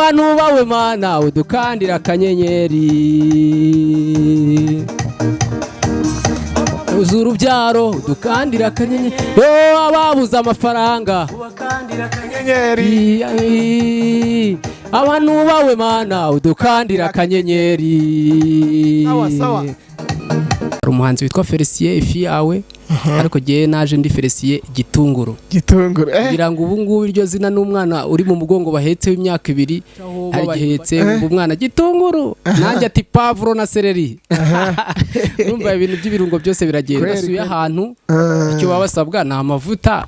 abantu bawe mana udukandira akanyenyeri uzura ubyaro udukandira akanyenyeri ababuze amafaranga ubakandira akanyenyeri abantu bawe mana udukandira akanyenyeri sawa umuhanzi witwa Felicien ifi yawe ariko giye naje ndi Felicien Gitunguru kugira ngo ubu ngubu iryo zina n'umwana uri mu mugongo bahetse w'imyaka 2 hari gihetse umwana Gitunguru nanjye ati pavuro na seleri numva ibintu by'ibirungo byose biragenda suye ahantu icyo babasabwa na amavuta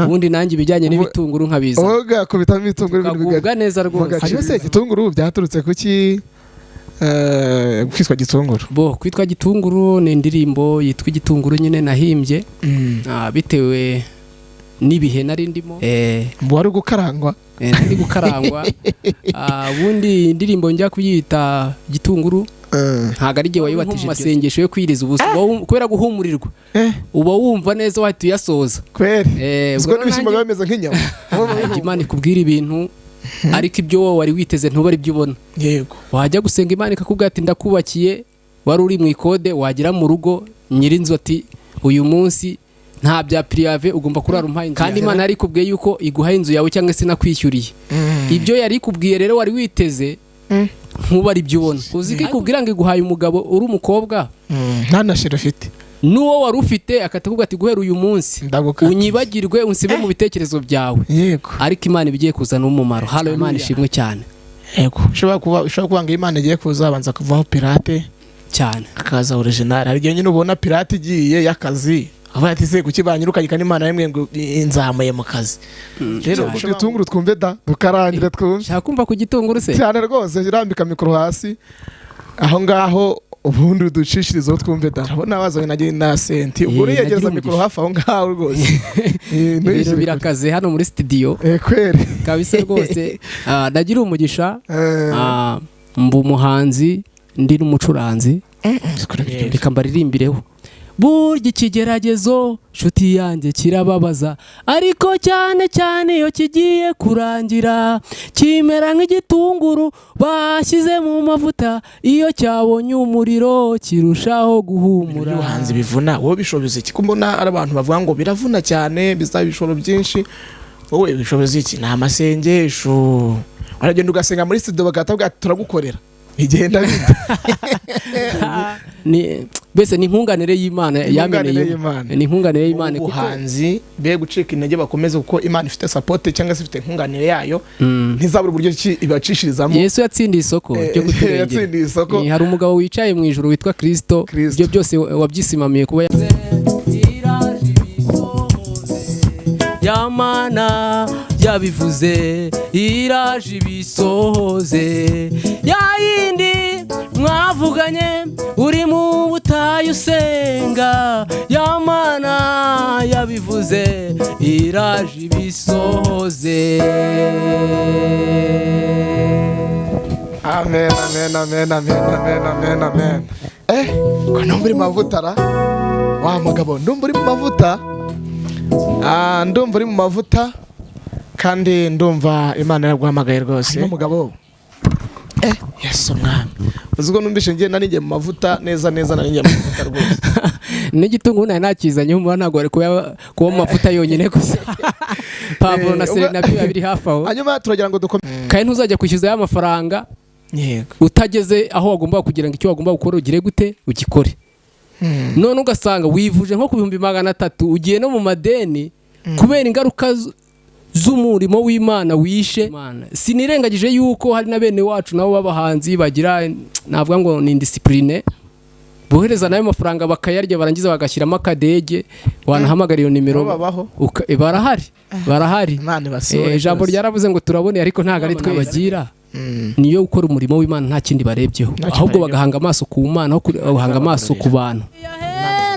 ubundi nanjye bijyanye n'ibitunguru nkabiza oga ko bitamo ibitunguru bigubwa neza rwose hanyuma se Gitunguru byaturutse kuki kwitwa Gitunguru kwitwa Gitunguru ni indirimbo yitwa Igitunguru nyine nahimbye bitewe n'ibihe nari ndimo wari gukarangwa nari gukarangwa ubundi indirimbo njya kuyita Gitunguru ntago ari gihe wayibatije masengesho yo kwiriza ubusa kubera guhumurirwa uba wumva neza wahita uyasoza ubwo n'ibishimbo bimeze nk'inyama Imana ikubwira ibintu ariko ibyo wowe wari witeze ntubari ibyo ubona yego wajya gusenga Imana ikakubwira ati ndakubakiye wari uri mu ikode wagera mu rugo nyirinzu ati uyu munsi nta bya prive ugomba kurara umpaye kandi Imana yari ikubwiye yuko iguha inzu yawe cyangwa se nakwishyuriye ibyo yari ikubwiye rero wari witeze ntubari ibyo ubona uzi ko ikubwira ngo iguhaye umugabo uri umukobwa nta nashiro ufite nuwo wari ufite akatakubwira ati guhera uyu munsi unyibagirwe unsibe mu bitekerezo byawe yego ariko Imana ibigiye kuzana umumaro halo Imana ishimwe cyane yego ushobora kuba ngo Imana igiye kuzabanza kuvaho pirate cyane akaza original hari igihe nyine ubona pirate igiye y'akazi avuga ati se kuki banyirukanye n'Imana yemwe ngo inzamuye mu kazi rero Gitunguru twumve da dukarangire twumve shaka kumva ku Gitunguru se cyane rwose irambika mikoro hasi aho ngaho ubundi uducishirizo twumve da urabona wazanye na senti ubwo uriyegeza mikoro hafi aho ngaho rwose ibintu birakaze hano muri studio kweri kabisa rwose nagira umugisha mba umuhanzi ndi n'umucuranzi reka mbaririmbireho burya ikigeragezo nshuti yanjye kirababaza ariko cyane cyane iyo kigiye kurangira kimera nk'igitunguru bashyize mu mavuta iyo cyabonye umuriro kirushaho guhumura ubuhanzi bivuna wowe bishoboze iki kumbona ari abantu bavuga ngo biravuna cyane bizaba ibishoro byinshi wowe bishoboze iki ni amasengesho aragenda ugasenga muri studio bagatabwa turagukorera igenda ni bese ni nkunganire y'Imana yameneye ni nkunganire y'Imana ubuhanzi be gucika intege bakomeze kuko Imana ifite support cyangwa se ifite nkunganire yayo ntizabura uburyo ibacishirizamu Yesu yatsindiye isoko ryo guturengera hari umugabo wicaye mu ijuru witwa Kristo ibyo byose wabyisimamiye kuba Yamana yabivuze iraje ibisohoze yayindi mwavuganye uri mu butayu usenga Yamana yabivuze iraje ibisohoze amen amen amen amen amen amen amen ko ndumva mu mavuta wa mugabo ndumva uri mu mavuta ndumva uri mu mavuta kandi ndumva Imana yaraguhamagaye rwose n'umugabo Yesu mwami uziko numvishe ngiye nari mu mavuta neza nari mu mavuta rwose n'igitunguru nayo nakizanye umva ntago ari kuba mu mavuta yonyine gusa pavuro na seleri nabyo biri hafi aho hanyuma turagira ngo dukome kandi ntuzajya kwishyuza ya mafaranga yego utageze aho wagomba kugira ngo icyo wagomba gukora ugire gute ugikore none ugasanga wivuje nko ku 300 ugiye no mu madeni kubera ingaruka z'umurimo w'Imana wishe sinirengagije yuko hari na bene wacu nabo babahanzi bagira navuga ngo ni indiscipline bohereza nayo mafaranga bakayarya barangiza bagashyiramo akadege wanahamagara iyo nimero barahari ijambo ryaravuze ngo turabone ariko ntago ari twe bagira niyo gukora umurimo w'Imana nta kindi barebyeho ahubwo bagahanga amaso ku Mana aho guhanga amaso ku bantu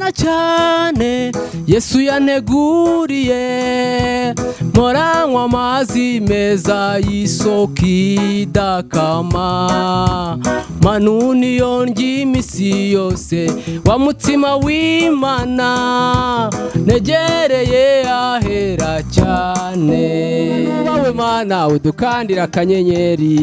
kera cyane Yesu yanteguriye mporanywa amazi meza y'isoko idakama manuni yondya imisi yose wa mutima w'Imana negereye ahera cyane wowe Mana udukandira akanyenyeri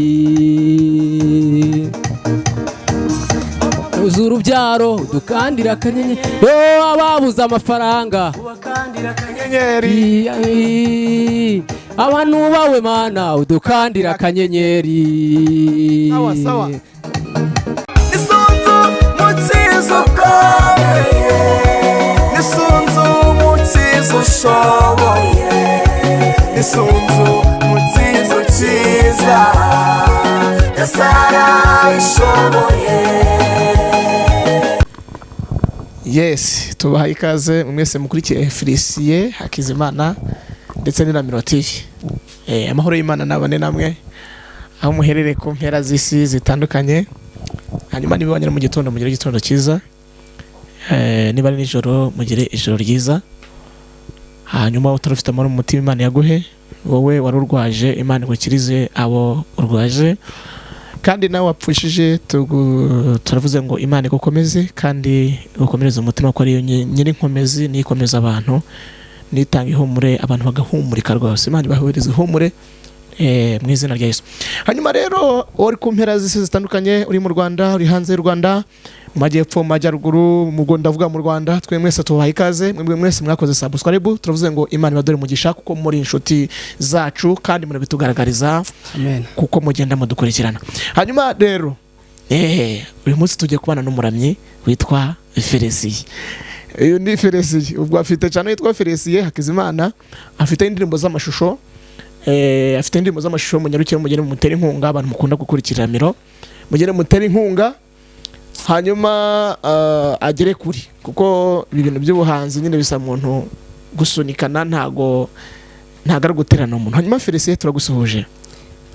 uzuza urubyaro udukandira akanyenyeri yo ababuze amafaranga ubakandira akanyenyeri abantu bawe Mana udukandira akanyenyeri sawa sawa Isunzu mutsizo ukomeye Isunzu mutsizo ushoboye Isunzu mutsizo cyiza Yesara ishoboye. Yes, tubahaye ikaze mwese mukurikiye Felicien Hakizimana ndetse n'Iramiro TV. Amahoro y'Imana nabane namwe aho muherere ku mpera z'isi zitandukanye. Hanyuma nibibanyira mu gitondo mugire igitondo cyiza. Niba ari nijoro mugire ijoro ryiza. Hanyuma utarufite amahoro mu mutima Imana yaguhe, wowe warurwaje Imana igukirize abo urwaje. Kandi nawe wapfushije turavuze ngo Imana igukomeze kandi ukomereze umutima ko ari nyiri nkomezi nikomeza abantu nitanga ihumure abantu bagahumurika rwose. Imana ibahurize ihumure mu izina rya Yesu. Hanyuma rero uri ku mpera z'isi zitandukanye, uri mu Rwanda, uri hanze y'u Rwanda, mu majyepfo, mu majyaruguru, mu Rwanda, ndavuga mu Rwanda, twe mwese tubahaye ikaze. Mwe mwese mwakoze subscribe, turavuze ngo Imana ibadore umugisha kuko muri inshuti zacu kandi murabitugaragariza. Amen. Kuko mugenda mudukurikirana. Hanyuma rero uyu munsi tugiye kubana n'umuramyi witwa Felicien. Uyu ni Felicien, ubwo afite cyane witwa Felicien Hakizimana, afite indirimbo z'amashusho. Afite indirimbo z'amashusho munyarukire mugere mu mutera inkunga, abantu mukunda gukurikira Iramiro mugere mutera inkunga, hanyuma agere kuri, kuko ibintu by'ubuhanzi nyine bisa muntu gusunikana ntago ari guterana umuntu. Hanyuma Felicien turagusuhuje.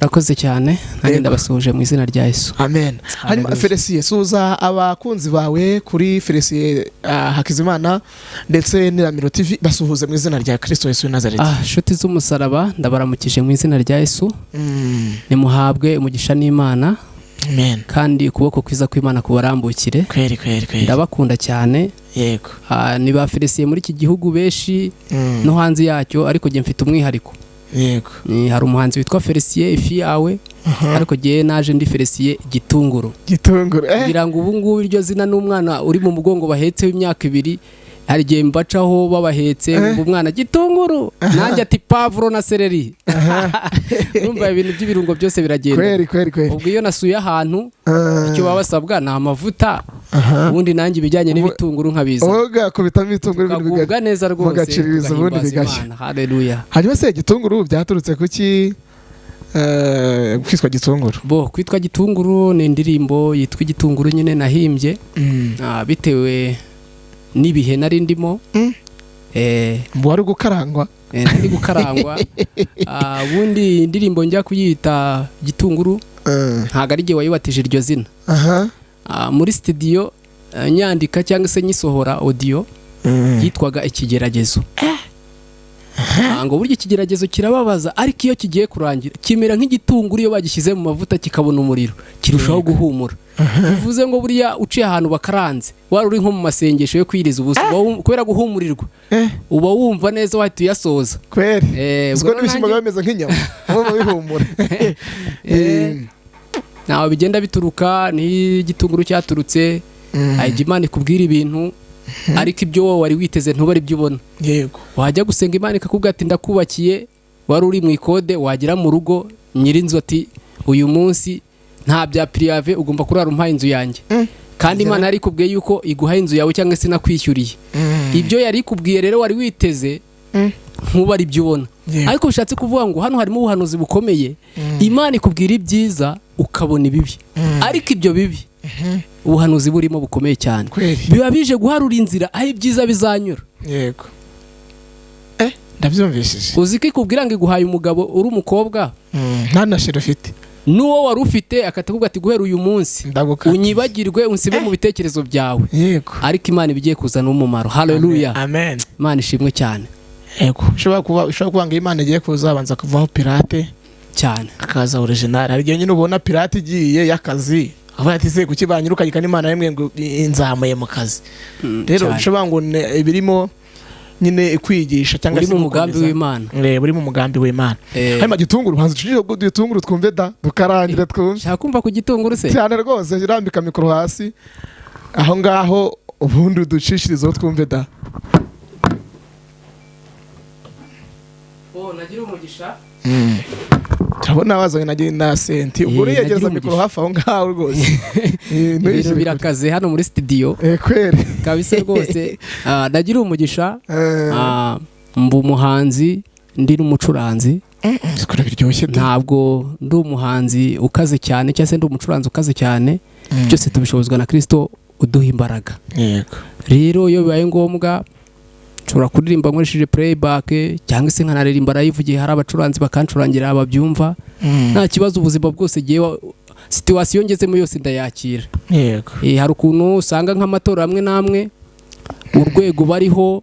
Urakoze cyane nanjye ndabasuhuje mu izina rya Yesu. Amen. Hanyuma Felicien suza abakunzi bawe kuri Felicien Hakizimana ndetse n'Iramiro TV basuhuze mu izina rya Kristo Yesu Nazareti. Nshuti z'umusaraba ndabaramukije mu izina rya Yesu. Nimuhabwe umugisha n'Imana. Amen. Kandi ukuboko kwiza kw'Imana kubarambukire. Kweri. Ndabakunda cyane. Yego. Ni ba Felicien muri iki gihugu benshi no hanze yacyo, ariko je mfite umwihariko. Yego. Hari umuhanzi witwa Felicien ifi yawe, ariko je naje ndi Felicien Gitunguru. Kugira ngo ubu ngubu iryo zina n'umwana uri mu mugongo bahetse w'imyaka 2 hari gihe mbacaho babahetse umwana Gitunguru nanjye ati pavuro na seleri. Urumva ibintu by'ibirungo byose biragenda. Kweri. Ubwo iyo nasuye ahantu icyo babasabwa na amavuta, ubundi nanjye bijyanye n'ibitunguru nkabiza. Oga kubitamo ibitunguru bigubwa neza rwose. Mugaciriza ubundi bigashya. Haleluya. Hanyuma se Gitunguru byaturutse kuki kwitwa Gitunguru? Kwitwa Gitunguru ni indirimbo yitwa Igitunguru nyine nahimbye bitewe nibihe nari ndimo. Wari gukarangwa? Ndi gukarangwa. Ubundi indirimbo njya kuyita Gitunguru ntago ari gihe wayibatije iryo zina. Muri studio nyandika cyangwa se nyisohora audio yitwaga Ikigeragezo. Ngo burya ikigeragezo kirababaza, ariko iyo kigiye kurangira kimera nk'igitunguru iyo bagishyize mu mavuta kikabona umuriro kirushaho guhumura. Bivuze ngo buriya uciye ahantu bakaranze, wari uri nko mu masengesho yo kwiriza ubusa kubera guhumurirwa, uba wumva neza wahita uyasoza. Kweri. Ubwo n'ibishimbo bimeze nk'inyama mu bihumura. Naho bigenda bituruka ni igitunguru cyaturutse Imana ikubwira ibintu ariko ibyo wowe wari witeze ntubari byo ubona. Yego. Wajya gusenga Imana ikakubwira ati ndakubakiye, wari uri mu ikode, wagera mu rugo nyirinzu ati uyu munsi nta bya priave ugomba kurara umpaye inzu yanjye. Kandi Imana yari ikubwiye yuko iguha inzu yawe cyangwa se nakwishyuriye. Ibyo yari ikubwiye rero wari witeze ntubari byo ubona. Ariko bishatse kuvuga ngo hano harimo ubuhanuzi bukomeye. Imana ikubwira ibyiza ukabona ibibi, ariko ibyo bibi ubuhanuzi burimo bukomeye cyane. Biba bije guharura inzira aho ibyiza bizanyura. Yego. Ndabyumvishije. Uzi ko ikubwira ngo iguhaye umugabo uri umukobwa nta nashira ufite, n'uwo wari ufite akatakubwira ati guhera uyu munsi unyibagirwe unsibe mu bitekerezo byawe. Yego. Ariko Imana ibigiye kuzana umumaro. Haleluya. Amen. Imana ishimwe cyane. Yego. Ushobora kuba ngo Imana igiye kuzabanza kuvaho pirate cyane akaza original. Hari igihe nyine ubona pirate igiye y'akazi avuga ati se kuki banyirukanye kandi Imana yemwe ngo inzamuye mu kazi. Rero ushobora ngo birimo nyine kwigisha cyangwa se mu mugambi w'Imana. Buri mu mugambi w'Imana. Hanyuma gitunguru hanze ucishije gitunguru twumve da dukarangire twumve. Shaka kumva ku gitunguru se cyane rwose irambika mikoro hasi aho ngaho ubundi uducishirizo twumve da. Nagira umugisha. Turabona wazanye na senti ubwo yegereza mikoro hafi aho ngaho rwose. Ibintu birakaze hano muri studio. Kweri kabisa rwose. Nagira umugisha. Mbu umuhanzi ndi n'umucuranzi. Biryoshye. Ntabwo ndi umuhanzi ukaze cyane cyangwa se ndi umucuranzi ukaze cyane. Byose tubishobozwa na Kristo uduha imbaraga. Yego. Rero iyo bibaye ngombwa nshobora kuririmba nkoresheje playback cyangwa se nkanaririmba live igihe hari abacuranzi bakancurangira ababyumva. Nta kibazo, ubuzima bwose giye situation ngezemo yose ndayakira. Yego. Hari ukuntu usanga nk'amatora amwe namwe urwego bariho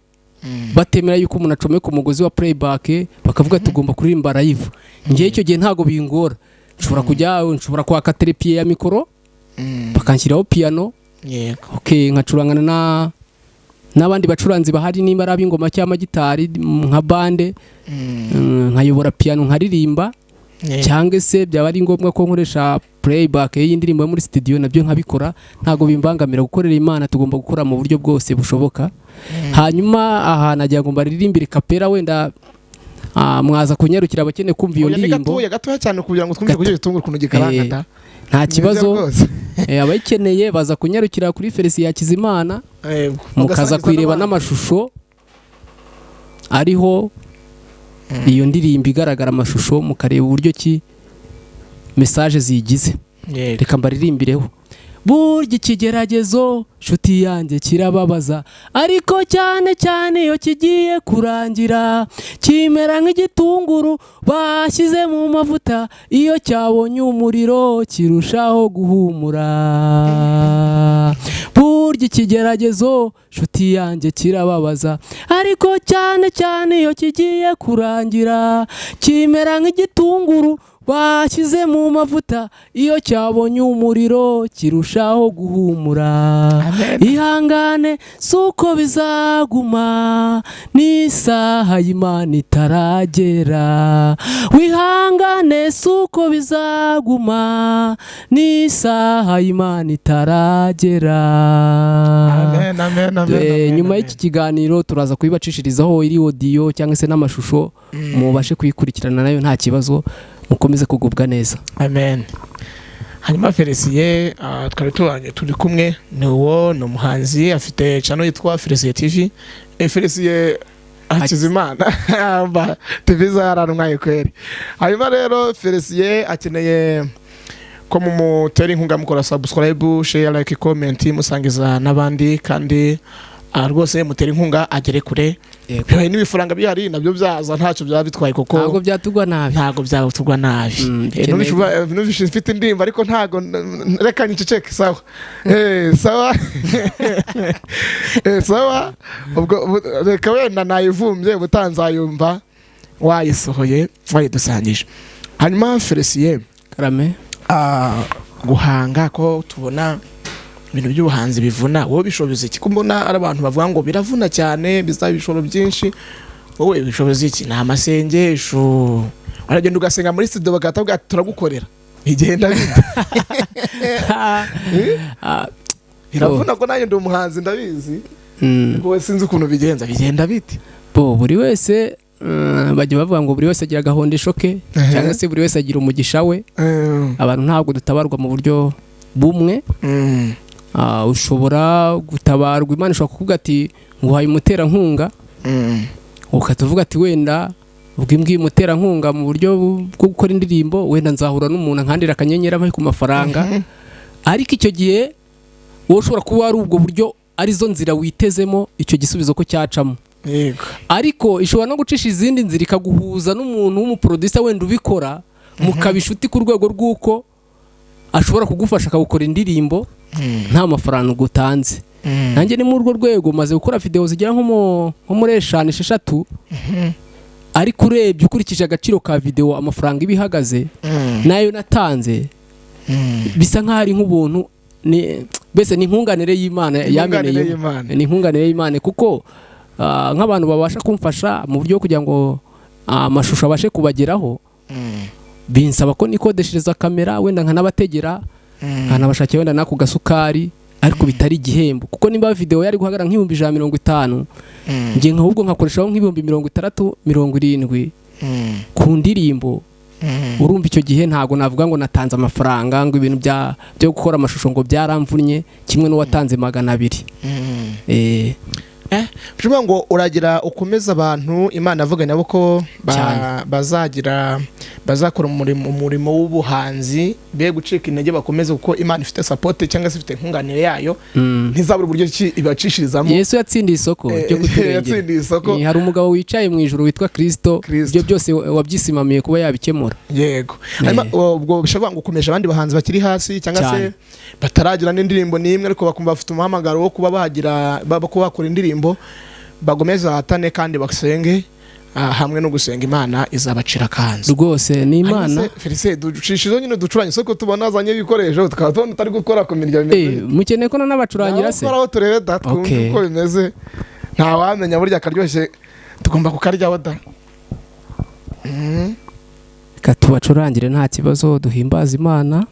batemera yuko umuntu acomeka umugozi wa playback bakavuga tugomba kuririmba live. Ngiye icyo gihe ntago bingora, nshobora kwaka telepie ya mikoro bakanshyiraho piano. Yego. Okay, nkacurangana n'abandi bacuranzi bahari nimba ari ab'ingoma cyangwa gitari nka bande, nkayobora piano nkaririmba. Cyangwa se byaba ari ngombwa ko nkoresha playback y'indirimbo muri studio nabyo nkabikora. Ntago bimbangamira gukorera Imana, tugomba gukora mu buryo bwose bushoboka. Hanyuma aha nagira ngo mbaririmbire kapera, wenda mwaza kunyarukira abakene kumva iyo ndirimbo. Gatoya cyane kugira ngo twumve kujya gitungura kuno gikaranga da. Nta kibazo. Abayikeneye baza kunyarukira kuri Felicien Hakizimana. Mukaza kwireba n'amashusho ariho iyo ndirimbo igaragara amashusho, mukareba uburyo ki message zigize. Reka mbaririmbireho. Burya ikigeragezo nshuti yanjye kirababaza, ariko cyane cyane iyo kigiye kurangira kimera nk'igitunguru bashyize mu mavuta, iyo cyabonye umuriro kirushaho guhumura. Burya ikigeragezo nshuti yanjye kirababaza, ariko cyane cyane iyo kigiye kurangira kimera nk'igitunguru bashyize mu mavuta, iyo cyabonye umuriro kirushaho guhumura. Ihangane suko bizaguma n'isaha y'Imana itaragera. Wihangane suko bizaguma n'isaha y'Imana itaragera. Nyuma y'iki kiganiro turaza kubibacishirizaho iri audio cyangwa se n'amashusho mubashe kuyikurikirana nayo nta kibazo. Mukomeze kugubwa neza. Amen. Hanyuma Felicien turi kumwe ni umuhanzi afite channel yitwa Felicien TV. Felicien Hakizimana TV zaranwaye kweri. Hanyuma rero Felicien akeneye ko mumutera inkunga mukora subscribe, share, like, comment, musangiza n'abandi kandi rwose mutera inkunga agere kure. Bibaye n'ibifaranga bihari nabyo byaza ntacyo byaba bitwaye kuko ntago byatugwa nabi. Nubishe mfite indirimbo ariko ntago reka niceceke sawa. Sawa. Sawa. Ubwo reka wenda nayivumbye butanzayumva wayisohoye wayidusangije. Hanyuma Felicien karame guhanga ko tubona ibintu by'ubuhanzi bivuna, wowe bishoboza iki? Kumbona ari abantu bavuga ngo biravuna cyane bizaba ibishoro byinshi, wowe bishoboza iki? Ni amasengesho, aragenda ugasenga muri studio bagatabwa turagukorera bigenda bite? Biravuna ko nanjye ndi umuhanzi ndabizi, ngo sinzi ukuntu bigenda bite. Buri wese bajya bavuga ngo buri wese agira gahondesho ke cyangwa se buri wese agira umugisha we. Abantu ntabwo dutabarwa mu buryo bumwe. Ushobora gutabarwa, Imana ishobora kuvuga ati nguhaye umuterankunga, ukatuvuga ati wenda ubwimbwi umuterankunga mu buryo bwo gukora indirimbo, wenda nzahura n'umuntu nkandira akanyenyera ku mafaranga. Ariko icyo gihe wowe ushobora kuba ari ubwo buryo arizo nzira witezemo icyo gisubizo ko cyacamo. Yego. Ariko ishobora no gucisha izindi nzira ikaguhuza n'umuntu w'umuproducer wenda ubikora mukaba inshuti ku rwego rw'uko ashobora kugufasha akagukora indirimbo nta mafaranga ugutanze. Nanjye ni muri urwo rwego maze gukora video zigera nko muri 5-6, ariko urebye ukurikije agaciro ka video amafaranga ibihagaze nayo natanze bisa nk'aho ari nk'ubuntu, bese ni inkunganire y'Imana yameneye, ni inkunganire y'Imana kuko nk'abantu babasha kumfasha mu buryo kugira ngo amashusho abashe kubageraho, binsaba ko nikodeshereza kamera wenda nkanabategera nkanabashakira wenda nako gasukari, ariko bitari igihembo kuko nimba video yari guhagara nk'ibihumbi 150 ngiye nkahubwo nkakoreshaho nk'ibihumbi 60-70 ku ndirimbo. Urumva icyo gihe ntago navuga ngo natanze amafaranga ngo ibintu byo gukora amashusho ngo byaramvunye kimwe n'uwatanze 200. Byuma ngo uragira ukomeza abantu Imana avuga nabo ko bazakora umurimo w'ubuhanzi be gucika intege bakomeze kuko Imana ifite support cyangwa se ifite nkunganire yayo ntizabura uburyo ibacishirizamo. Yesu yatsindiye isoko ryo kuturengera. Hari umugabo wicaye mu ijuru witwa Kristo, ibyo byose wabyisimamiye kuba yabikemura. Yego. Ubwo bishobora ngo ukomeje abandi bahanzi bakiri hasi cyangwa se bataragira n'indirimbo n'imwe ariko bakumva bafite umuhamagaro wo kuba bakora indirimbo, bagomeza hatane kandi basenge hamwe no gusenga Imana izabacira kanzu rwose. Ni Imana Felicien ducishizo nyine ducuranye isoko tubona azanye ibikoresho tukaba tubona utari gukora ku mirya mukene ko n'abacurangira se aho turebe twumve uko bimeze, nta wamenya burya akaryoshye tugomba kukaryaho da. Katubacurangire nta kibazo, duhimbaza Imana.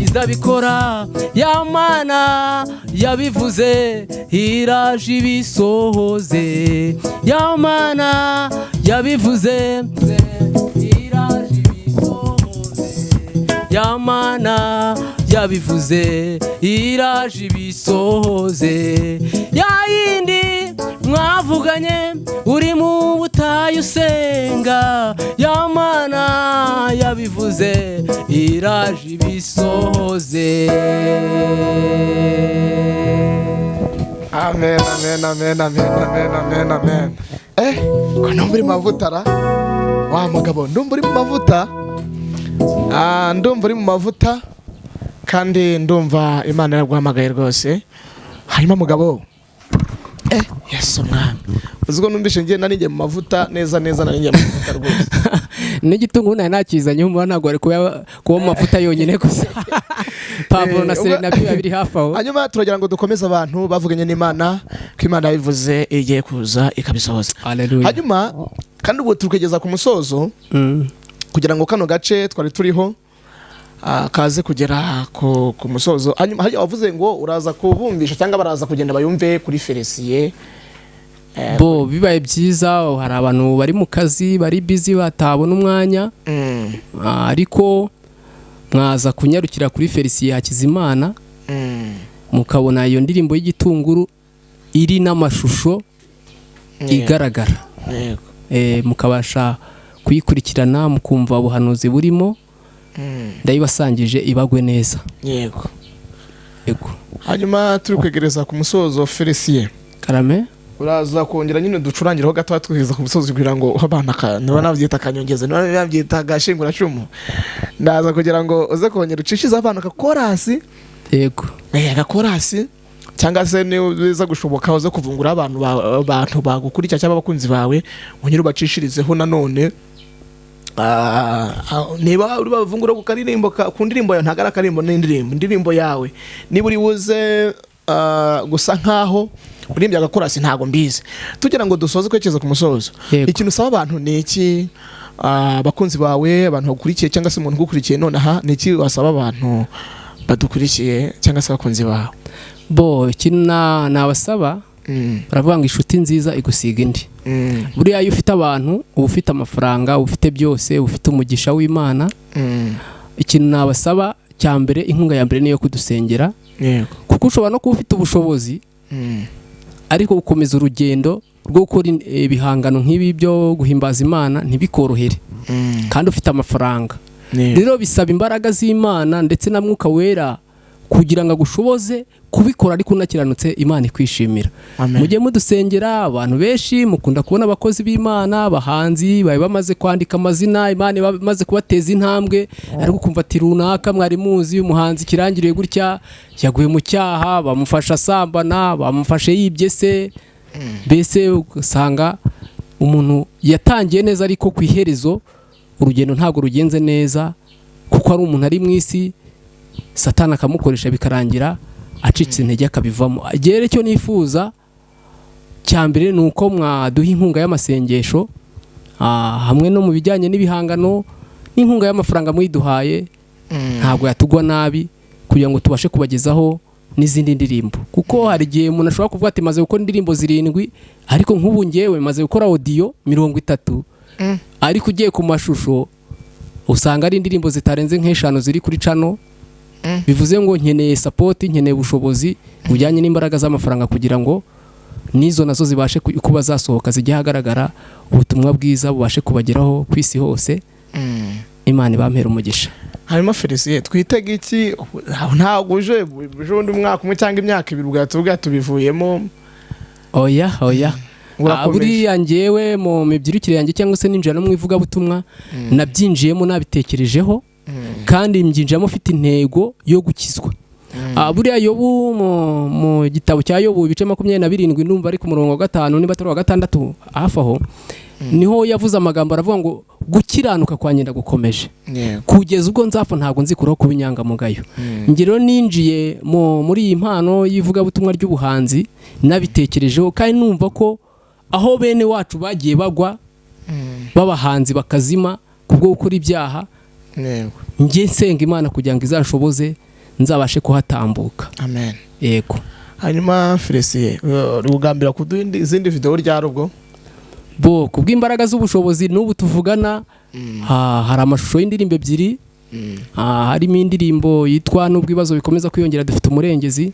Izabikora ya Mana yabivuze iraje ibisohoze, ya Mana yabivuze iraje ibisohoze, ya Mana yabivuze iraje ibisohoze, ya yindi mwavuganye uri mu butayu usenga, ya Mana yabivuze iraje ibisohoze. Amen, amen, amen, amen, amen, amen, amen. Ko ndumva uri mavutara wa mugabo, ndumva uri mu mavuta, ndumva uri mu mavuta kandi ndumva Imana yaraguhamagaye rwose. Hanyuma mugabo, Yesu mwami, uziko numvishe ngiye nari ngiye mu mavuta neza nari ngiye mu mavuta rwose. N'igitunguru nari nakizanye umva ntabwo ari kuba mu mavuta yonyine gusa. Pavuro na Serena biba biri hafi aho. Hanyuma turagira ngo dukomeze abantu bavuganye n'Imana ko Imana yabivuze igiye kuza ikabisohoza. Haleluya. Hanyuma kandi ubwo tukegeza ku musozo kugira ngo kano gace twari turiho kaze kugera ku musozo. Hanyuma hari wavuze ngo uraza kubumvisha cyangwa baraza kugenda bayumve kuri Felicien. Bo bibaye byiza, hari abantu bari mu kazi bari busy batabona umwanya, ariko mwaza kunyarukira kuri Felicien Hakizimana mukabona iyo ndirimbo y'igitunguru iri n'amashusho igaragara, mukabasha kuyikurikirana mukumva ubuhanuzi burimo. Ndayibasangije ibagwe neza. Yego. Hanyuma turi kwegereza ku musozo Felicien. Karame. Uraza kongera nyine ducurangiraho gato twigeza ku musozo kugira ngo abana niba nabyita kanyongeza niba nabyita gashingura cumu. Ndaza kugira ngo uze kongera ucishiza abana ka korasi. Yego. Ka korasi cyangwa se niba gushoboka uze kuvungura abantu bagukurikira cyangwa abakunzi bawe unyine ubacishirizeho nanone. Niba uri bavungura ku karirimbo ku ndirimbo yawe ntagara karimbo n'indirimbo yawe niba uri buze gusa nkaho urimbye agakorasi ntago mbizi tugira ngo dusoze kwekeza ku musozo. Ikintu usaba abantu ni iki? Abakunzi bawe, abantu bagukurikiye cyangwa se umuntu ugukurikiye none aha ni iki wasaba abantu badukurikiye cyangwa se abakunzi bawe? Ikintu nabasaba baravuga ngo inshuti nziza igusiga indi. Buriya iyo ufite abantu uba ufite amafaranga, uba ufite byose, uba ufite umugisha w'Imana. Ikintu nabasaba cya mbere, inkunga ya mbere niyo kudusengera, kuko ushobora no kuba ufite ubushobozi ariko ukomeza urugendo rwo gukora ibihangano nk'ibi byo guhimbaza Imana ntibikorohere kandi ufite amafaranga. Rero bisaba imbaraga z'Imana ndetse na Mwuka Wera kugira ngo agushoboze kubikora ariko unakiranutse Imana ikwishimira. Mujye mudusengera. Abantu benshi mukunda kubona abakozi b'Imana, abahanzi bari bamaze kwandika amazina, Imana bamaze kubateza intambwe, ariko kumva ati runaka mwari muzi umuhanzi kirangiriye gutya yaguye mu cyaha, bamufasha asambana, bamufashe yibye se. Mbese usanga umuntu yatangiye neza ariko ku iherezo urugendo ntabwo rugenze neza, kuko ari umuntu ari mu isi Satani akamukoresha bikarangira acitse intege akabivamo. Agere cyo nifuza cya mbere ni uko mwaduha inkunga y'amasengesho, hamwe no mu bijyanye n'ibihangano n'inkunga y'amafaranga mwiduhaye ntabwo yatugwa nabi, kugira ngo tubashe kubagezaho n'izindi ndirimbo. Kuko hari igihe umuntu ashobora kuvuga ati maze gukora indirimbo 7 ariko nk'ubu ngewe maze gukora audio 30, ariko ugiye ku mashusho usanga ari indirimbo zitarenze nk'eshanu ziri kuri channel. Bivuze ngo nkeneye support, nkeneye ubushobozi bujyanye n'imbaraga z'amafaranga kugira ngo nizo nazo zibashe kuba zasohoka zijya hagaragara ubutumwa bwiza bubashe kubageraho ku isi hose. Imana ibampera umugisha. Hanyuma Felicien, twitega iki? Ntabwo uje undi mwaka umwe cyangwa imyaka 2 bwatuvuga tubivuyemo. Oya. Buriya ngewe mu mibyirukire yanjye cyangwa se ninjira no mu ivugabutumwa nabyinjiyemo nabitekerejeho kandi mbyinjiramo ufite intego yo gukizwa. Buriya Yobu mu gitabo cya Yobu ibice 27 ndumva ari ku murongo wa 5 niba atari wa 6 hafi aho, niho yavuze amagambo aravuga ngo gukiranuka kwanjye ndagukomeje kugeza ubwo nzapfa ntabwo nzikuraho kuba inyangamugayo. Ngero ninjiye muri iyi mpano y'ivugabutumwa ry'ubuhanzi nabitekerejeho kandi numva ko aho bene wacu bagiye bagwa babahanzi bakazima kubwo gukora ibyaha, njye nsenga Imana kugira ngo izanshoboze nzabashe kuhatambuka. Amen. Yego. Hanyuma Felicien, rugambira kuduha izindi video ryarubwo? Kubw'imbaraga z'ubushobozi n'ubu tuvugana hari amashusho y'indirimbo 2. Harimo indirimbo yitwa Nubwo ibibazo bikomeza kwiyongera dufite umurengezi.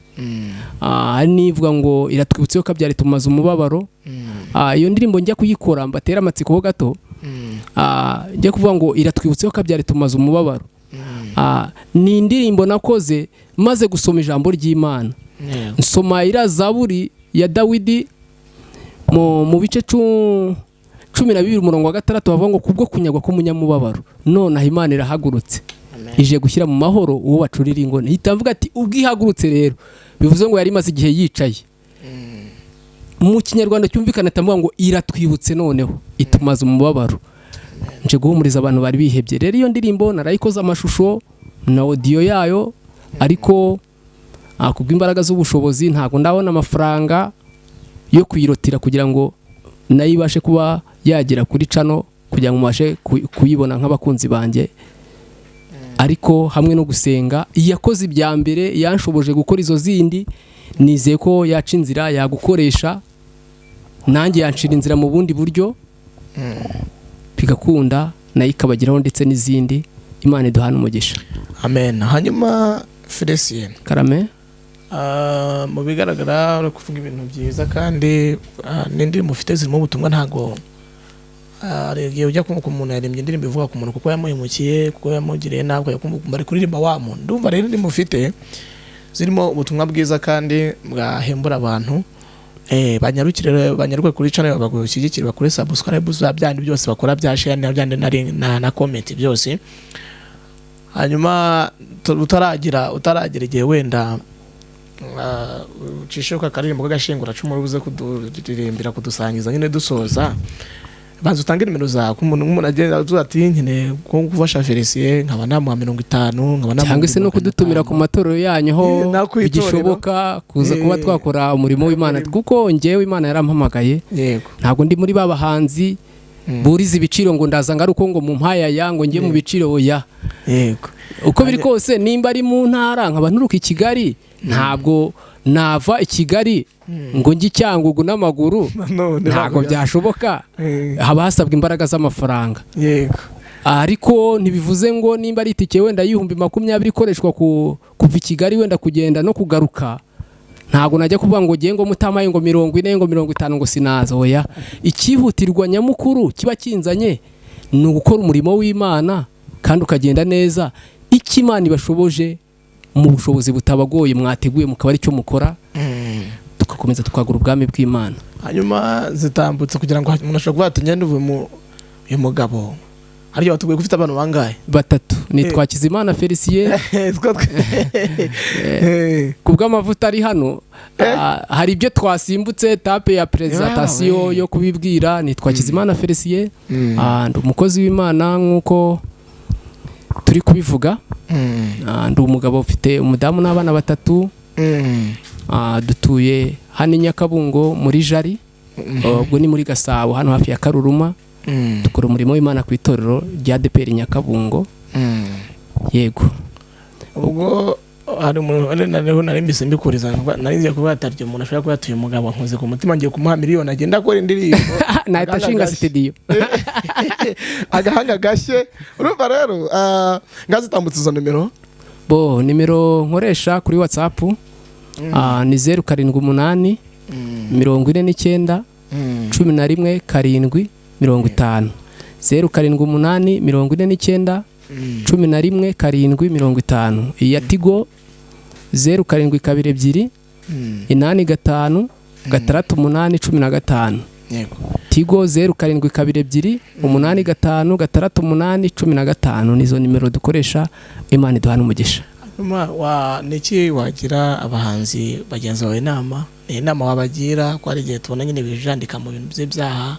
Hari nivuga ngo iratwibutse yo kabyari tumaze umubabaro. Iyo ndirimbo njya kuyikora mbatera amatsiko ho gato. Njya kuvuga ngo iratwibutse yo kabyari tumaze umubabaro. Ni indirimbo nakoze maze gusoma ijambo ry'Imana. Nsoma ira Zaburi ya Dawidi mu bice 12 umurongo wa 6 bavuga ngo kubwo kunyagwa k'umunyamubabaro none Imana irahagurutse ije gushyira mu mahoro uwo bacurira ingone. Itavuga ati ubwihagurutse rero bivuze ngo yari maze igihe yicaye. Mu Kinyarwanda cyumvikana tamuga ngo iratwibutse noneho itumaze umubabaro. Nje guhumuriza abantu bari bihebye. Rero iyo ndirimbo narayikoza amashusho na audio yayo, ariko kubw'imbaraga z'ubushobozi ntago ndabona amafaranga yo kuyirotira kugira ngo nayibashe kuba yagera kuri channel kugira ngo mubashe kuyibona nk'abakunzi banjye. Ariko hamwe no gusenga yakoze ibya mbere yanshoboje gukora izo zindi, nizeye ko yaca inzira yagukoresha nanjye yanshira inzira mu bundi buryo bigakunda nayo ikabagiraho ndetse n'izindi. Imana iduhana umugisha. Amen. Hanyuma Felicien, Karame, mu bigaragara uri kuvuga ibintu byiza kandi n'indirimbo ufite zirimo ubutumwa ntago igihe ujya kumva umuntu yarembye indirimbo ivuga ku muntu kuko yamuhemukiye kuko yamugiriye ntabwo bari kuririmba wa muntu ndumva rero indirimbo ufite zirimo ubutumwa bwiza kandi bwahembura abantu banyaruke kuri channel bagushyigikire bakore subscribe za byandi byose bakora bya share na comment byose hanyuma utaragira igihe wenda ucishoka karirimbo kagashingura cumuru buze kuduririmbira kudusangiza nyine dusoza banza utange nimero za umuntu agenda ati nkene ko gufasha Felicien nkaba namuha 50 nkaba cyangwa se no kudutumira ku matorero yanyu ho bigishoboka kuza kuba twakora umurimo w'Imana kuko ngewe Imana yarampamagaye yego ntago ndi muri babahanzi buriza ibiciro ngo ndaza ngaruko ngo mu mpaya yango ngiye mu biciro oya yego uko biri kose nimba ari mu ntara nkaba nturuka i Kigali ntabwo nava i Kigali ngo njye Cyangugu n'amaguru ntabwo byashoboka haba hasabwa imbaraga z'amafaranga yego ariko ntibivuze ngo nimba ari itike wenda y'ibihumbi 20 ikoreshwa kuva i Kigali wenda kugenda no kugaruka ntabwo najya kuvuga ngo ngiye ngo mutamaye ngo 40 ngo 50 ngo sinaza oya ikihutirwa nyamukuru kiba kinzanye ni ugukora umurimo w'Imana kandi ukagenda neza ikimana ibashoboje mu bushobozi butabagoye mwateguye mukaba ari cyo mukora tugakomeza tukagura ubwami bw'Imana hanyuma zitambutse kugira ngo umuntu ashobora kuba atugende uyu mugabo ariyo batuguye gufite abantu bangahe 3 nitwa Kizimana Felicien kubw'amavuta ari hano hari ibyo twasimbutse etape ya presentation yo kubibwira nitwa Kizimana Felicien ndi umukozi w'Imana nkuko turi kubivuga ndi umugabo ufite umudamu n'abana 3 dutuye hano Nyakabungo muri Jari ubwo ni muri Gasabo hano hafi ya Karuruma dukora umurimo w'Imana ku itorero rya DPR Nyakabungo yego ubwo hari umuntu nari mbise mbikuriza nari kuba ataryo umuntu ashobora kuba atuye umugabo nkoze ku mutima ngiye kumuha miliyoni agenda akora indirimbo nahita shinga studio agahanga gashye urumva rero ngazitambutse izo nimero nimero nkoresha kuri WhatsApp ni 078 49 11 7 50 078 49 11 7 50 iya Tigo 0722 85 68 yego Tigo 0722 85 68 15 nizo nimero dukoresha Imana iduhana umugisha niki wagira abahanzi bagenzi bawe inama wabagira ko ari gihe tubona nyine bijandika mu bintu by'ibyaha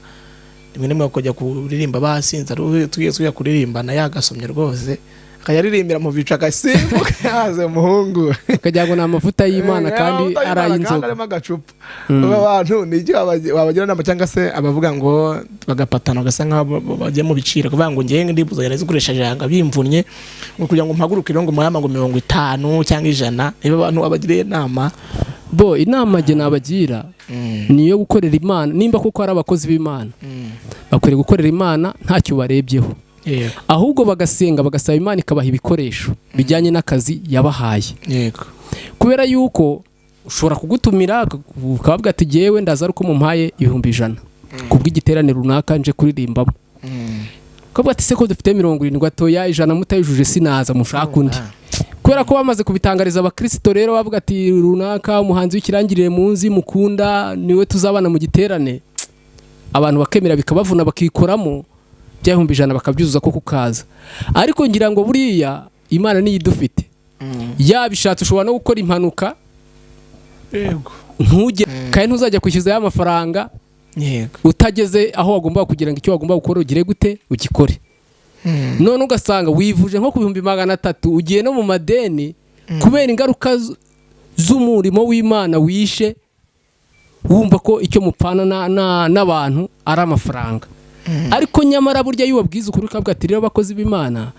rimwe kujya kuririmba basinza tugiye kuririmba na yagasomye rwose akayaririmbira mu bica gasimbuka yaze muhungu akajya ngo n'amavuta y'Imana kandi arayinzoga arimo agacupa abantu niki wabagira nama cyangwa se abavuga ngo bagapatana gasa nk'abo bagiye mu biciro kuvuga ngo ngiye ndibuza yari zigurisha janga bimvunye ngo kugira ngo mpagurukire ngo muyama ngo 50 cyangwa 100 niba abantu abagiriye inama inama je nabagira niyo gukorera Imana nimba kuko ari abakozi b'Imana bakwiriye gukorera Imana ntacyo barebyeho ahubwo bagasenga bagasaba Imana ikabaha ibikoresho bijyanye n'akazi yabahaye yego kubera yuko ushobora kugutumira ukababwa ati jewe ndaza ruko mumpaye 100 kubw'igiterane runaka nje kuririmbamo ukabwa ati se ko dufite 70 atoya 100 mutayujuje sinaza mushaka undi kubera ko bamaze kubitangariza abakristo rero bavuga ati runaka umuhanzi w'ikirangirire munzi mukunda niwe tuzabana mu giterane abantu bakemera bikabavuna bakikoramo bya 100 bakabyuzuza ko kukaza ariko ngira ngo buriya Imana niyi dufite yabishatse ushobora no gukora impanuka yego ntujye kandi ntuzajya kwishyuza ya mafaranga yego utageze aho wagomba kugira ngo icyo wagomba gukora ugire gute ugikore none ugasanga wivuje nko ku 300 ugiye no mu madeni kubera ingaruka z'umurimo w'Imana wishe wumva ko icyo mupfana n'abantu ari amafaranga ariko nyamara burya yubabwiza ukuri kabwa ati rero bakozi b'Imana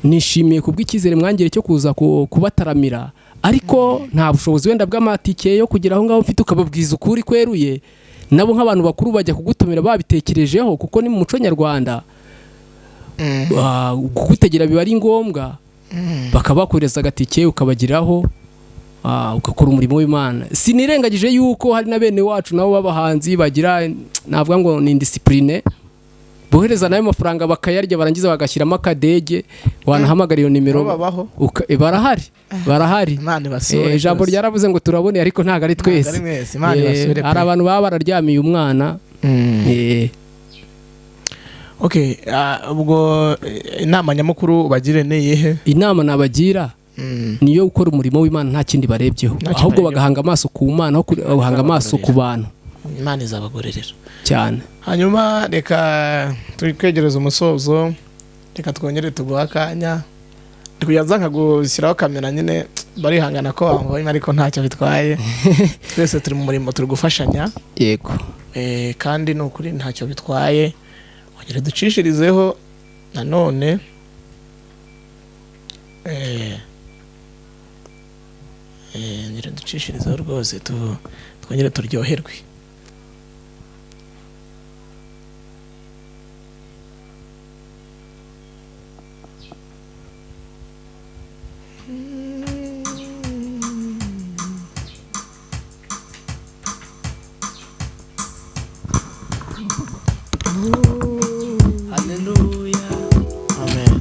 nishimiye kubw'ikizere mwangire cyo kuza kubataramira ariko nta bushobozi wenda bw'amatike yo kugira aho ngaho mfite ukababwiza ukuri kweruye nabo nk'abantu bakuru bajya kugutumira babitekerejeho kuko ni mu muco nyarwanda kugutegera biba ari ngombwa bakabakoreza agatike ukabagiraho ugakora umurimo w'Imana. Sinirengagije yuko hari na bene wacu nabo b'abahanzi bagira navuga ngo ni indiscipline, bohereza nayo mafaranga bakayarya barangiza bagashyiramo akadege, wanahamagara iyo nimero barahari. Ijambo ryaravuze ngo turabone ariko ntago ari twese. Hari abantu baba bararyamiye umwana. Okay, ubwo inama nyamukuru bagire niyihe? Inama nabagira niyo gukora umurimo w'Imana nta kindi barebyeho, ahubwo bagahanga amaso ku Mana aho guhanga amaso ku bantu. Imana izabagorerera cyane. Hanyuma reka twegereza umusozo, reka twongere tuguha akanya kuyaza nkagushyiraho kamera nyine, barihangana ko bamubonye ariko ntacyo bitwaye. Twese turi mu murimo, turi gufashanya. Yego. Kandi ni ukuri ntacyo bitwaye. Ongera ducishirizeho nanone. Ongera ducishirizeho rwose twongere turyoherwe. Hallelujah. Amen.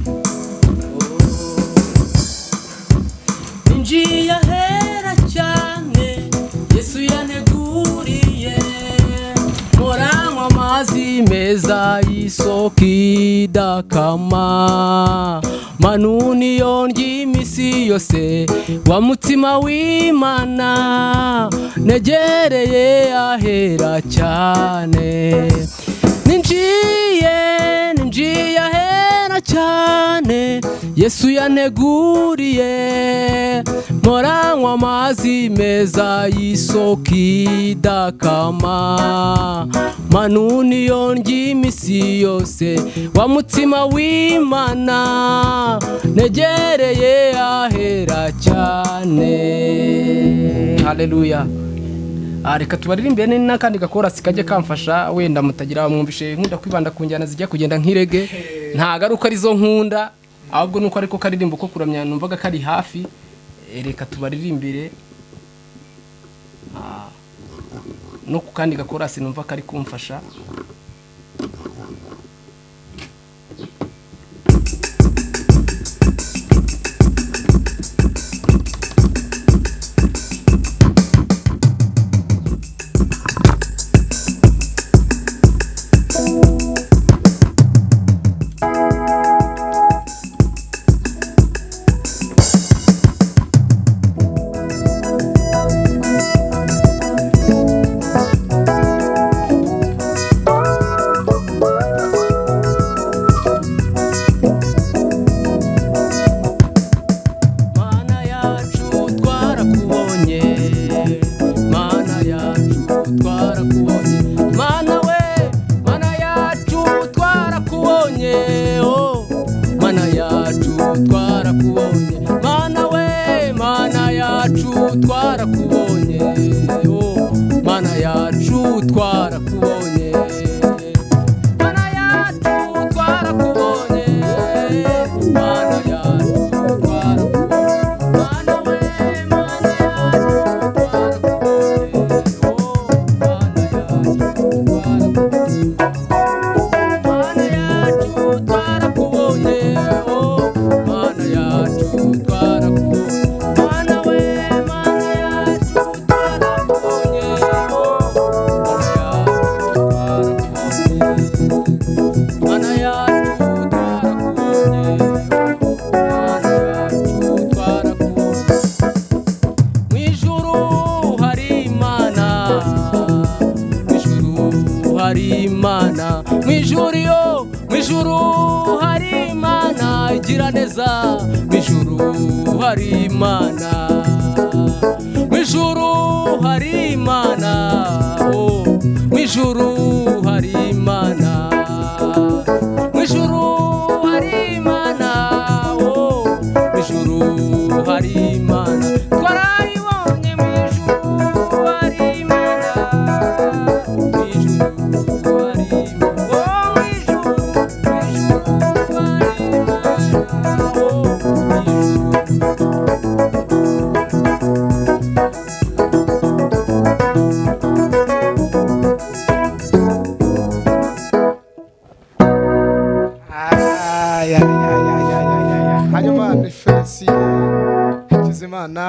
Injiya hera cyane Yesu yaneguriye, moranywa amazi meza y'isoko idakama, manuni yondya imisi yose wa mutima w'Imana, negereye ahera cyane. Ninjiye ahera cyane Yesu yaneguriye, moranywa amazi meza y'isoko idakama, manuni yondya imisi yose wa mutima w'Imana, negereye ahera cyane. Haleluya. Reka tubaririmbe n'akandi gakorasi kajye kamfasha, wenda mutagira mwumvishe nkunda kwibanda ku njyana zijya kugenda nk'irege, nta garuka arizo nkunda, ahubwo nuko ariko karirimbo ko kuramya numvaga kari hafi. Reka tubaririmbire no ku kandi gakorasi numva kari kumfasha.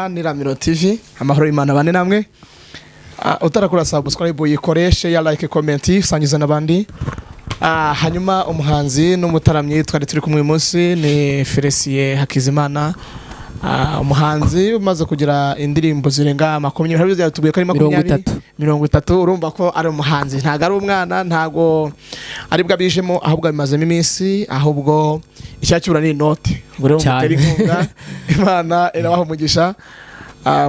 kubana n'Iramiro TV. Amahoro y'Imana bane namwe. Utarakora subscribe uyikoreshe ya like comment sangiza nabandi. Hanyuma umuhanzi n'umutaramyi twari turi kumwe munsi ni Felicien Hakizimana. Umuhanzi umaze kugira indirimbo zirenga 20 byatuguye ko ari 30 urumva ko ari umuhanzi ntago ari umwana ntago ari bwa bijemo ahubwo bimazemo iminsi ahubwo ishyakira ni note ngo rero muteri inkunga Imana irabaho umugisha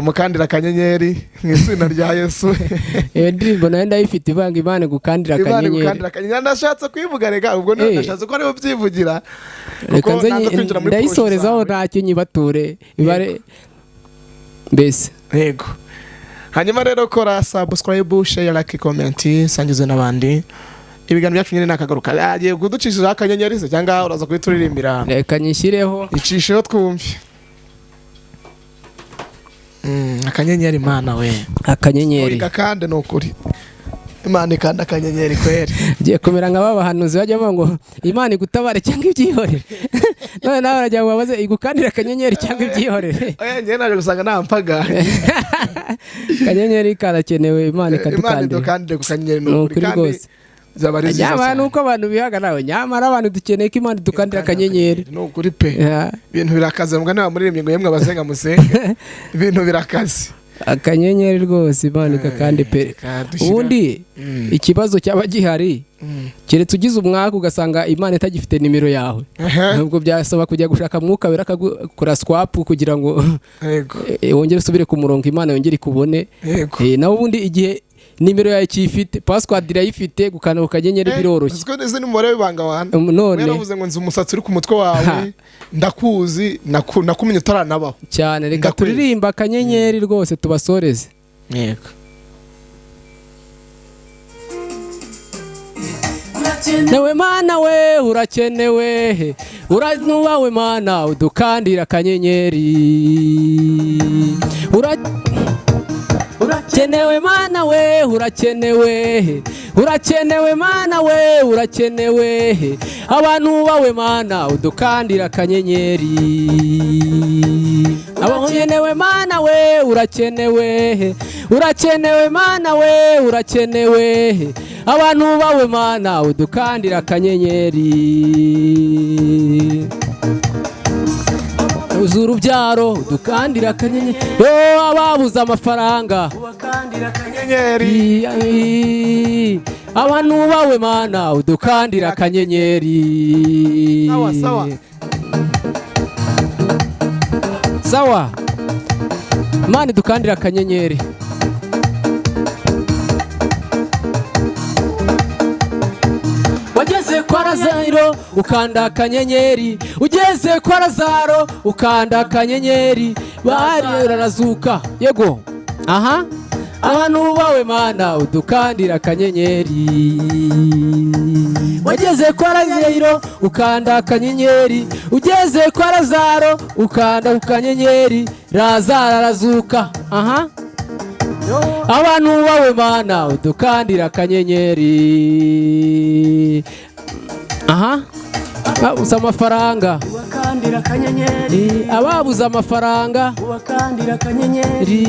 mukandira kanyenyeri mw'izina rya Yesu. Iyo ndirimbo nayo ndayifite ivanga Imana gukandira kanyenyeri ndashatse kwivuga rega ubwo ndashatse ko ari byivugira reka ndayisorezaho ntacyo nyibature ibare mbese yego. Hanyuma rero kora subscribe share like comment sangize nabandi ibiganiro byacu nyine nakagaruka yagiye kuducishije akanyenyeri se cyangwa uraza kuyituririmbira reka nyishyireho icisheho twumve akanyenyeri Imana we akanyenyeri kandi nukuri Imana ikanda akanyenyeri kweri giye kumera nka babahanuzi bajya bavuga ngo Imana igutabare cyangwa ibyihorere none nawe urajya babaze igukandira akanyenyeri cyangwa ibyihorere njye naje gusanga nampaga akanyenyeri karakenewe Imana ikadukandire ku kanyenyeri nukuri kandi nyamara nuko abantu bihaga nawe nyamara abantu dukeneye ko Imana dukandira akanyenyeri nukuri pe ibintu birakaze mbwa nawe muririmbye ngo yemwe abasenga musenge ibintu birakaze akanyenyeri rwose Imana ikakandi pe. Ubundi ikibazo cyaba gihari keretse ugize umwaka ugasanga Imana itagifite nimero yawe nubwo byasaba kujya gushaka mwuka wera akakora swap kugira ngo wongere usubire ku murongo Imana yongere ikubone. Naho ubundi igihe nimero yawe cyifite password irayifite gukana ukanyenyeri biroroshye uziko neze n'umubare w'ibanga wana none yaravuze ngo nzi umusatsi uri ku mutwe wawe ndakuzi nakumenye utaranabaho cyane reka turirimba akanyenyeri rwose tubasoreze yego. Newe Mana we urakenewe uranubawe Mana udukandira akanyenyeri urakenewe Mana we urakenewe Mana we urakenewe abantu bawe Mana udukandira akanyenyeri abakenewe Mana we urakenewe Mana we urakenewe abantu bawe Mana udukandira akanyenyeri uzuru byaro udukandira akanyenyeri ababuze amafaranga ubakandira akanyenyeri abantu bawe Mana udukandira akanyenyeri sawa Mana dukandira akanyenyeri wageze kwa Lazaro ukanda akanyenyeri ugeze kwa Lazaro ukanda akanyenyeri bari rarazuka yego aha abantu bawe Mana udukandira akanyenyeri wageze kwa Lazaro ukanda akanyenyeri ugeze kwa Lazaro ukanda akanyenyeri Lazaro arazuka aha abantu bawe Mana udukandira akanyenyeri aha ababuze amafaranga ubakandira akanyenyeri ababuze amafaranga ubakandira akanyenyeri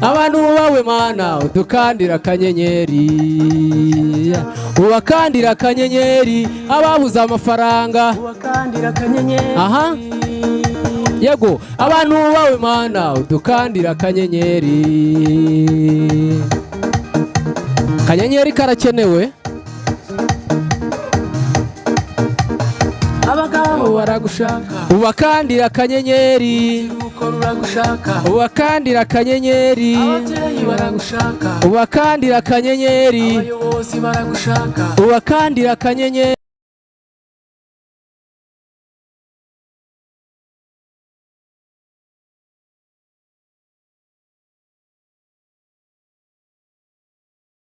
abantu bawe Mana udukandira akanyenyeri ubakandira akanyenyeri ababuze amafaranga ubakandira akanyenyeri aha yego abantu bawe Mana udukandira akanyenyeri akanyenyeri karakenewe abagabo baragushaka ubakandira akanyenyeri ubakandira akanyenyeri ababyeyi baragushaka ubakandira akanyenyeri abayobozi baragushaka ubakandira akanyenyeri